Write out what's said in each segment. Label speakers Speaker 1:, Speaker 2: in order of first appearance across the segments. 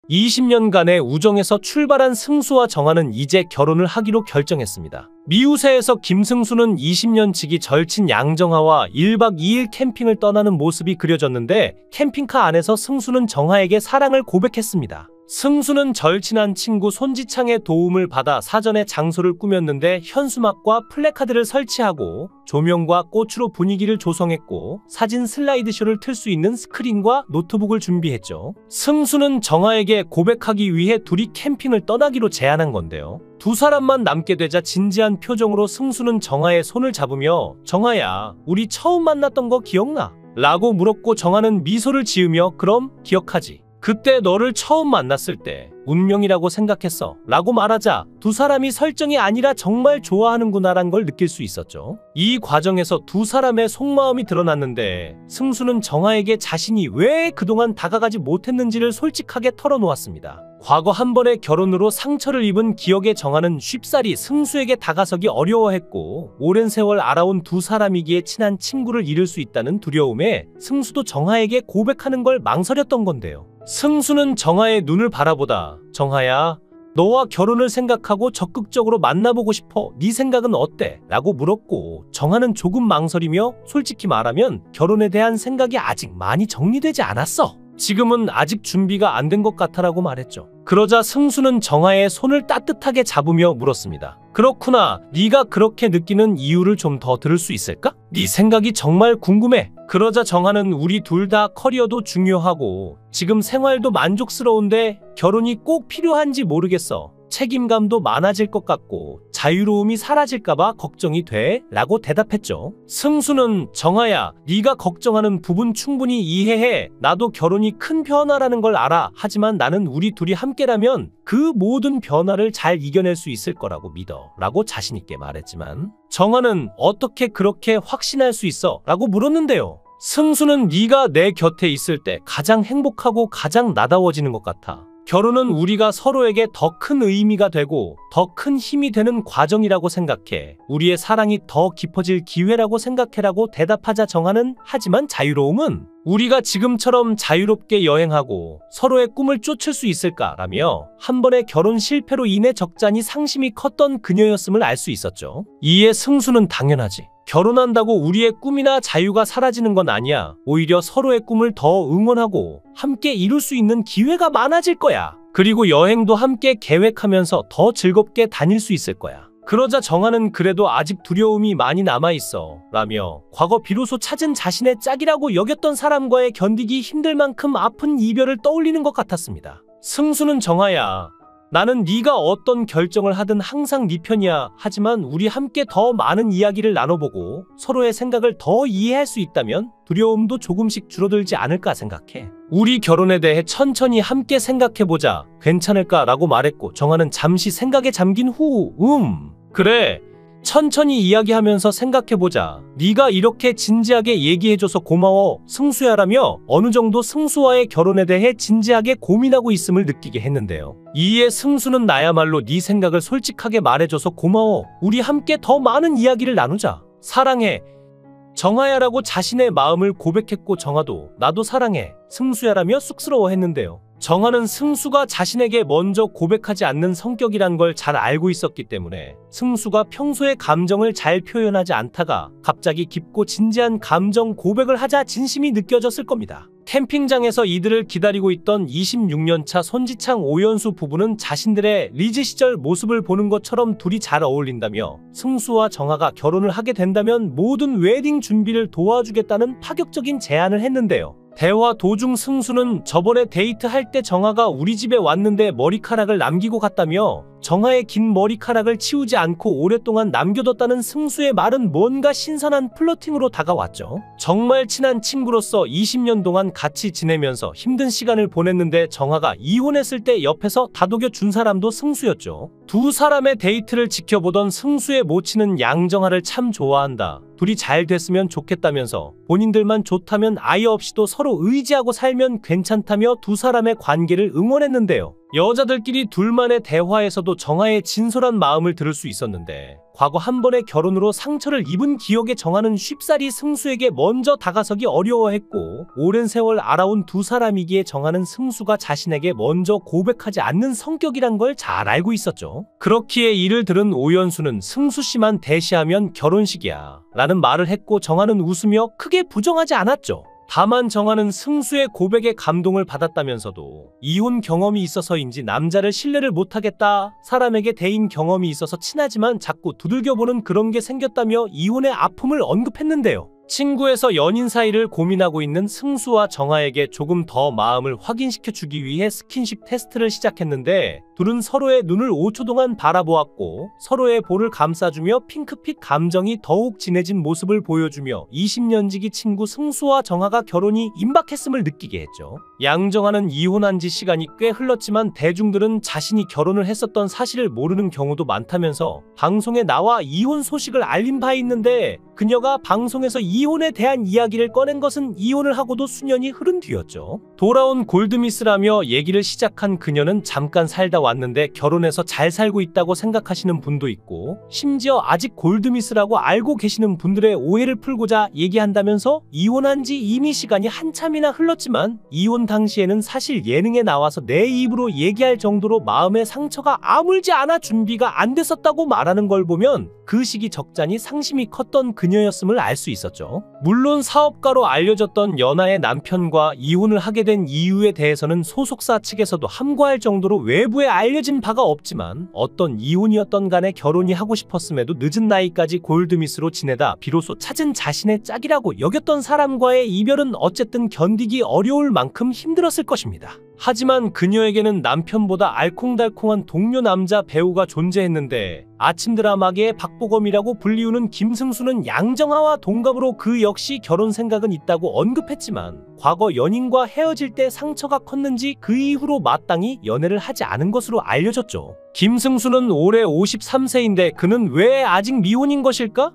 Speaker 1: 20년간의 우정에서 출발한 승수와 정아는 이제 결혼을 하기로 결정했습니다. 미우새에서 김승수는 20년 지기 절친 양정아와 1박 2일 캠핑을 떠나는 모습이 그려졌는데, 캠핑카 안에서 승수는 정아에게 사랑을 고백했습니다. 승수는 절친한 친구 손지창의 도움을 받아 사전에 장소를 꾸몄는데, 현수막과 플래카드를 설치하고 조명과 꽃으로 분위기를 조성했고, 사진 슬라이드쇼를 틀 수 있는 스크린과 노트북을 준비했죠. 승수는 정아에게 고백하기 위해 둘이 캠핑을 떠나기로 제안한 건데요. 두 사람만 남게 되자 진지한 표정으로 승수는 정아의 손을 잡으며 "정아야, 우리 처음 만났던 거 기억나?" 라고 물었고, 정아는 미소를 지으며 "그럼 기억하지. 그때 너를 처음 만났을 때 운명이라고 생각했어" 라고 말하자 두 사람이 설정이 아니라 정말 좋아하는구나란 걸 느낄 수 있었죠. 이 과정에서 두 사람의 속마음이 드러났는데, 승수는 정아에게 자신이 왜 그동안 다가가지 못했는지를 솔직하게 털어놓았습니다. 과거 한 번의 결혼으로 상처를 입은 기억에 정아는 쉽사리 승수에게 다가서기 어려워했고, 오랜 세월 알아온 두 사람이기에 친한 친구를 잃을 수 있다는 두려움에 승수도 정아에게 고백하는 걸 망설였던 건데요. 승수는 정아의 눈을 바라보다 "정아야, 너와 결혼을 생각하고 적극적으로 만나보고 싶어. 네 생각은 어때?" 라고 물었고, 정아는 조금 망설이며 "솔직히 말하면 결혼에 대한 생각이 아직 많이 정리되지 않았어. 지금은 아직 준비가 안 된 것 같아" 라고 말했죠. 그러자 승수는 정아의 손을 따뜻하게 잡으며 물었습니다. "그렇구나. 네가 그렇게 느끼는 이유를 좀 더 들을 수 있을까? 네 생각이 정말 궁금해." 그러자 정아는 "우리 둘 다 커리어도 중요하고 지금 생활도 만족스러운데 결혼이 꼭 필요한지 모르겠어. 책임감도 많아질 것 같고 자유로움이 사라질까봐 걱정이 돼" 라고 대답했죠. 승수는 "정아야, 네가 걱정하는 부분 충분히 이해해. 나도 결혼이 큰 변화라는 걸 알아. 하지만 나는 우리 둘이 함께라면 그 모든 변화를 잘 이겨낼 수 있을 거라고 믿어" 라고 자신있게 말했지만, 정아는 "어떻게 그렇게 확신할 수 있어?" 라고 물었는데요. 승수는 "네가 내 곁에 있을 때 가장 행복하고 가장 나다워지는 것 같아. 결혼은 우리가 서로에게 더 큰 의미가 되고 더 큰 힘이 되는 과정이라고 생각해. 우리의 사랑이 더 깊어질 기회라고 생각해라고 대답하자 정아는 "하지만 자유로움은 우리가 지금처럼 자유롭게 여행하고 서로의 꿈을 쫓을 수 있을까?" 라며 한 번의 결혼 실패로 인해 적잖이 상심이 컸던 그녀였음을 알 수 있었죠. 이에 승수는 "당연하지. 결혼한다고 우리의 꿈이나 자유가 사라지는 건 아니야. 오히려 서로의 꿈을 더 응원하고 함께 이룰 수 있는 기회가 많아질 거야. 그리고 여행도 함께 계획하면서 더 즐겁게 다닐 수 있을 거야." 그러자 정아는 "그래도 아직 두려움이 많이 남아있어" 라며 과거 비로소 찾은 자신의 짝이라고 여겼던 사람과의 견디기 힘들 만큼 아픈 이별을 떠올리는 것 같았습니다. 승수는 "정아야, 나는 네가 어떤 결정을 하든 항상 네 편이야. 하지만 우리 함께 더 많은 이야기를 나눠보고 서로의 생각을 더 이해할 수 있다면 두려움도 조금씩 줄어들지 않을까 생각해. 우리 결혼에 대해 천천히 함께 생각해보자. 괜찮을까?" 라고 말했고, 정아는 잠시 생각에 잠긴 후 그래. 천천히 이야기하면서 생각해보자. 네가 이렇게 진지하게 얘기해줘서 고마워, 승수야" 라며 어느 정도 승수와의 결혼에 대해 진지하게 고민하고 있음을 느끼게 했는데요. 이에 승수는 "나야말로 네 생각을 솔직하게 말해줘서 고마워. 우리 함께 더 많은 이야기를 나누자. 사랑해, 정아야" 라고 자신의 마음을 고백했고, 정아도 "나도 사랑해, 승수야" 라며 쑥스러워했는데요. 정아는 승수가 자신에게 먼저 고백하지 않는 성격이란 걸 잘 알고 있었기 때문에 승수가 평소에 감정을 잘 표현하지 않다가 갑자기 깊고 진지한 감정 고백을 하자 진심이 느껴졌을 겁니다. 캠핑장에서 이들을 기다리고 있던 26년차 손지창 오연수 부부는 자신들의 리즈 시절 모습을 보는 것처럼 둘이 잘 어울린다며 승수와 정아가 결혼을 하게 된다면 모든 웨딩 준비를 도와주겠다는 파격적인 제안을 했는데요. 대화 도중 승수는 "저번에 데이트할 때 정아가 우리 집에 왔는데 머리카락을 남기고 갔다며 정아의 긴 머리카락을 치우지 않고 오랫동안 남겨뒀다는 승수의 말은 뭔가 신선한 플러팅으로 다가왔죠. 정말 친한 친구로서 20년 동안 같이 지내면서 힘든 시간을 보냈는데 정아가 이혼했을 때 옆에서 다독여 준 사람도 승수였죠. 두 사람의 데이트를 지켜보던 승수의 모친은 양정아를 참 좋아한다. 둘이 잘 됐으면 좋겠다면서 본인들만 좋다면 아이 없이도 서로 의지하고 살면 괜찮다며 두 사람의 관계를 응원했는데요. 여자들끼리 둘만의 대화에서도 정아의 진솔한 마음을 들을 수 있었는데 과거 한 번의 결혼으로 상처를 입은 기억에 정아는 쉽사리 승수에게 먼저 다가서기 어려워했고 오랜 세월 알아온 두 사람이기에 정아는 승수가 자신에게 먼저 고백하지 않는 성격이란 걸 잘 알고 있었죠. 그렇기에 이를 들은 오연수는 승수 씨만 대시하면 결혼식이야 라는 말을 했고 정아는 웃으며 크게 부정하지 않았죠. 다만 정아는 승수의 고백에 감동을 받았다면서도 이혼 경험이 있어서인지 남자를 신뢰를 못하겠다. 사람에게 대인 경험이 있어서 친하지만 자꾸 두들겨보는 그런 게 생겼다며 이혼의 아픔을 언급했는데요. 친구에서 연인 사이를 고민하고 있는 승수와 정아에게 조금 더 마음을 확인시켜주기 위해 스킨십 테스트를 시작했는데 둘은 서로의 눈을 5초 동안 바라보았고 서로의 볼을 감싸주며 핑크빛 감정이 더욱 진해진 모습을 보여주며 20년지기 친구 승수와 정아가 결혼이 임박했음을 느끼게 했죠. 양정아는 이혼한 지 시간이 꽤 흘렀지만 대중들은 자신이 결혼을 했었던 사실을 모르는 경우도 많다면서 방송에 나와 이혼 소식을 알린 바 있는데 그녀가 방송에서 이혼에 대한 이야기를 꺼낸 것은 이혼을 하고도 수년이 흐른 뒤였죠. 돌아온 골드미스라며 얘기를 시작한 그녀는 잠깐 살다 왔는데 결혼해서 잘 살고 있다고 생각하시는 분도 있고 심지어 아직 골드미스라고 알고 계시는 분들의 오해를 풀고자 얘기한다면서 이혼한 지 이미 시간이 한참이나 흘렀지만 이혼 당시에는 사실 예능에 나와서 내 입으로 얘기할 정도로 마음의 상처가 아물지 않아 준비가 안 됐었다고 말하는 걸 보면 그 시기 적잖이 상심이 컸던 그녀였음을 알 수 있었죠. 물론 사업가로 알려졌던 연하의 남편과 이혼을 하게 된 이유에 대해서는 소속사 측에서도 함구할 정도로 외부에 알려진 바가 없지만 어떤 이혼이었던 간에 결혼이 하고 싶었음에도 늦은 나이까지 골드미스로 지내다 비로소 찾은 자신의 짝이라고 여겼던 사람과의 이별은 어쨌든 견디기 어려울 만큼 힘들었을 것입니다. 하지만 그녀에게는 남편보다 알콩달콩한 동료 남자 배우가 존재했는데 아침 드라마계의 박보검이라고 불리우는 김승수는 양정아와 동갑으로 그 역시 결혼 생각은 있다고 언급했지만 과거 연인과 헤어질 때 상처가 컸는지 그 이후로 마땅히 연애를 하지 않은 것으로 알려졌죠. 김승수는 올해 53세인데 그는 왜 아직 미혼인 것일까?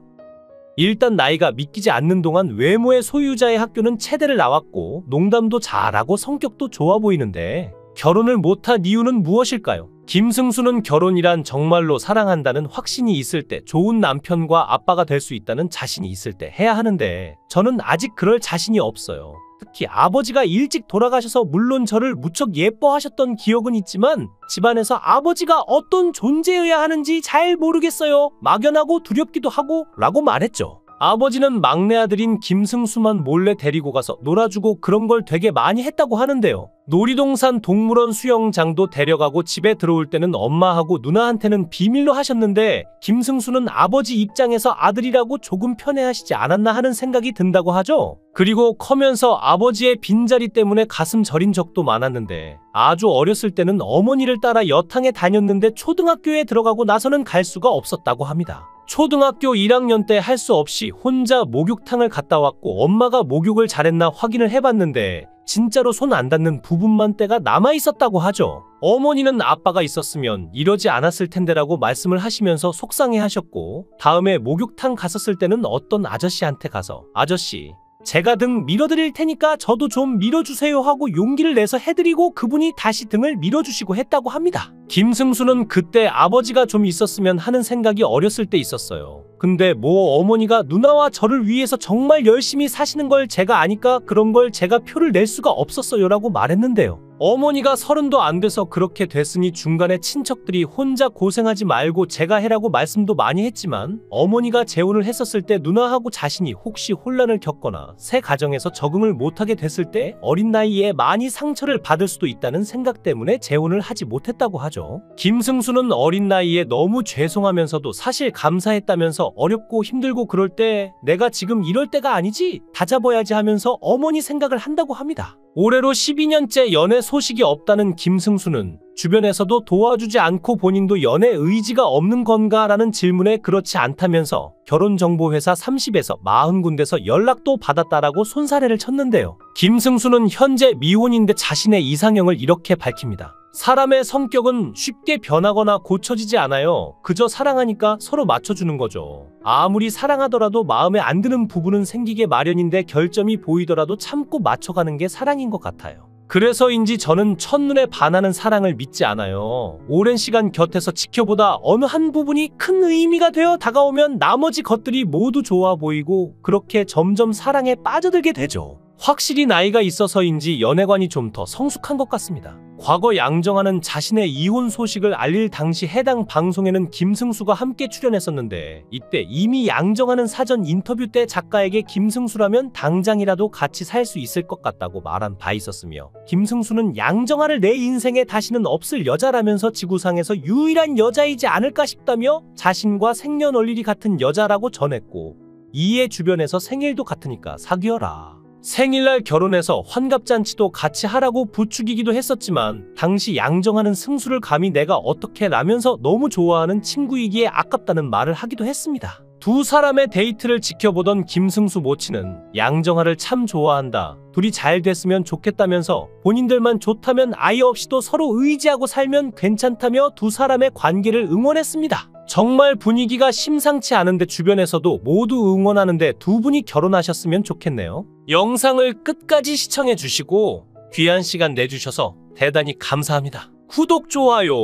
Speaker 1: 일단 나이가 믿기지 않는 동안 외모의 소유자의 학교는 체대를 나왔고 농담도 잘하고 성격도 좋아 보이는데 결혼을 못한 이유는 무엇일까요? 김승수는 결혼이란 정말로 사랑한다는 확신이 있을 때 좋은 남편과 아빠가 될 수 있다는 자신이 있을 때 해야 하는데 저는 아직 그럴 자신이 없어요. 특히 아버지가 일찍 돌아가셔서 물론 저를 무척 예뻐하셨던 기억은 있지만 집안에서 아버지가 어떤 존재여야 하는지 잘 모르겠어요. 막연하고 두렵기도 하고 라고 말했죠. 아버지는 막내 아들인 김승수만 몰래 데리고 가서 놀아주고 그런 걸 되게 많이 했다고 하는데요. 놀이동산 동물원 수영장도 데려가고 집에 들어올 때는 엄마하고 누나한테는 비밀로 하셨는데 김승수는 아버지 입장에서 아들이라고 조금 편애하시지 않았나 하는 생각이 든다고 하죠. 그리고 커면서 아버지의 빈자리 때문에 가슴 저린 적도 많았는데 아주 어렸을 때는 어머니를 따라 여탕에 다녔는데 초등학교에 들어가고 나서는 갈 수가 없었다고 합니다. 초등학교 1학년 때 할 수 없이 혼자 목욕탕을 갔다 왔고 엄마가 목욕을 잘했나 확인을 해봤는데 진짜로 손 안 닿는 부분만 때가 남아있었다고 하죠. 어머니는 아빠가 있었으면 이러지 않았을 텐데라고 말씀을 하시면서 속상해 하셨고 다음에 목욕탕 갔었을 때는 어떤 아저씨한테 가서 아저씨 제가 등 밀어드릴 테니까 저도 좀 밀어주세요 하고 용기를 내서 해드리고 그분이 다시 등을 밀어주시고 했다고 합니다. 김승수는 그때 아버지가 좀 있었으면 하는 생각이 어렸을 때 있었어요. 근데 뭐 어머니가 누나와 저를 위해서 정말 열심히 사시는 걸 제가 아니까 그런 걸 제가 표를 낼 수가 없었어요 라고 말했는데요. 어머니가 30도 안 돼서 그렇게 됐으니 중간에 친척들이 혼자 고생하지 말고 제가 해라고 말씀도 많이 했지만 어머니가 재혼을 했었을 때 누나하고 자신이 혹시 혼란을 겪거나 새 가정에서 적응을 못하게 됐을 때 어린 나이에 많이 상처를 받을 수도 있다는 생각 때문에 재혼을 하지 못했다고 하죠. 김승수는 어린 나이에 너무 죄송하면서도 사실 감사했다면서 어렵고 힘들고 그럴 때 내가 지금 이럴 때가 아니지 다잡아야지 하면서 어머니 생각을 한다고 합니다. 올해로 12년째 연애 소식이 없다는 김승수는 주변에서도 도와주지 않고 본인도 연애 의지가 없는 건가 라는 질문에 그렇지 않다면서 결혼정보회사 30에서 40군데서 연락도 받았다라고 손사래를 쳤는데요. 김승수는 현재 미혼인데 자신의 이상형을 이렇게 밝힙니다. 사람의 성격은 쉽게 변하거나 고쳐지지 않아요. 그저 사랑하니까 서로 맞춰주는 거죠. 아무리 사랑하더라도 마음에 안 드는 부분은 생기게 마련인데 결점이 보이더라도 참고 맞춰가는 게 사랑인 것 같아요. 그래서인지 저는 첫눈에 반하는 사랑을 믿지 않아요. 오랜 시간 곁에서 지켜보다 어느 한 부분이 큰 의미가 되어 다가오면 나머지 것들이 모두 좋아 보이고 그렇게 점점 사랑에 빠져들게 되죠. 확실히 나이가 있어서인지 연애관이 좀 더 성숙한 것 같습니다. 과거 양정아는 자신의 이혼 소식을 알릴 당시 해당 방송에는 김승수가 함께 출연했었는데 이때 이미 양정아는 사전 인터뷰 때 작가에게 김승수라면 당장이라도 같이 살 수 있을 것 같다고 말한 바 있었으며 김승수는 양정아를 내 인생에 다시는 없을 여자라면서 지구상에서 유일한 여자이지 않을까 싶다며 자신과 생년월일이 같은 여자라고 전했고 이에 주변에서 생일도 같으니까 사귀어라. 생일날 결혼해서 환갑잔치도 같이 하라고 부추기기도 했었지만 당시 양정아는 승수를 감히 내가 어떻게 라면서 너무 좋아하는 친구이기에 아깝다는 말을 하기도 했습니다. 두 사람의 데이트를 지켜보던 김승수 모친은 양정아를 참 좋아한다. 둘이 잘 됐으면 좋겠다면서 본인들만 좋다면 아이 없이도 서로 의지하고 살면 괜찮다며 두 사람의 관계를 응원했습니다. 정말 분위기가 심상치 않은데 주변에서도 모두 응원하는데 두 분이 결혼하셨으면 좋겠네요. 영상을 끝까지 시청해주시고 귀한 시간 내주셔서 대단히 감사합니다. 구독, 좋아요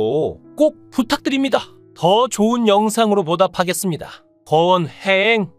Speaker 1: 꼭 부탁드립니다. 더 좋은 영상으로 보답하겠습니다. 권행